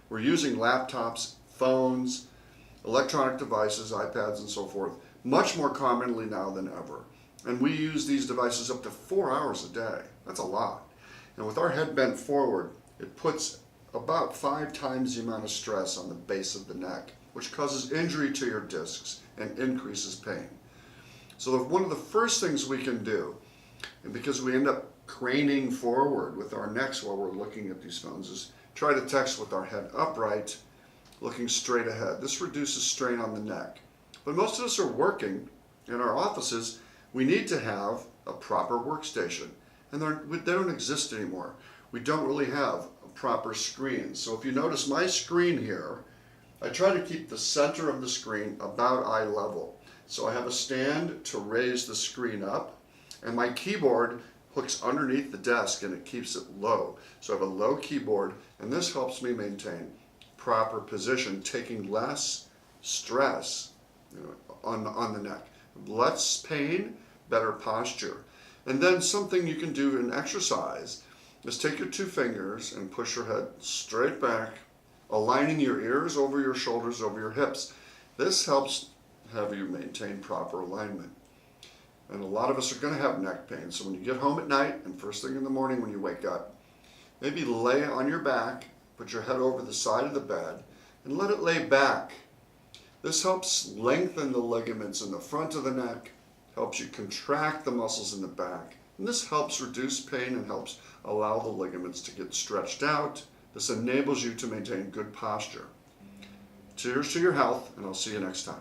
We're using laptops, phones, electronic devices, iPads, and so forth, much more commonly now than ever. And we use these devices up to 4 hours a day. That's a lot. And with our head bent forward, it puts about 5 times the amount of stress on the base of the neck, which causes injury to your discs and increases pain. So one of the first things we can do, and because we end up craning forward with our necks while we're looking at these phones, is try to text with our head upright, looking straight ahead. This reduces strain on the neck. But most of us are working in our offices. We need to have a proper workstation, and they don't exist anymore. We don't really have a proper screen. So if you notice my screen here, I try to keep the center of the screen about eye level. So I have a stand to raise the screen up, and my keyboard hooks underneath the desk and it keeps it low. So I have a low keyboard, and this helps me maintain proper position, taking less stress on the neck. Less pain, better posture. And then something you can do in exercise is take your 2 fingers and push your head straight back, aligning your ears over your shoulders, over your hips. This helps have you maintain proper alignment. And a lot of us are going to have neck pain. So when you get home at night and first thing in the morning when you wake up, maybe lay on your back, put your head over the side of the bed, and let it lay back. This helps lengthen the ligaments in the front of the neck, helps you contract the muscles in the back, and this helps reduce pain and helps allow the ligaments to get stretched out. This enables you to maintain good posture. Cheers to your health, and I'll see you next time.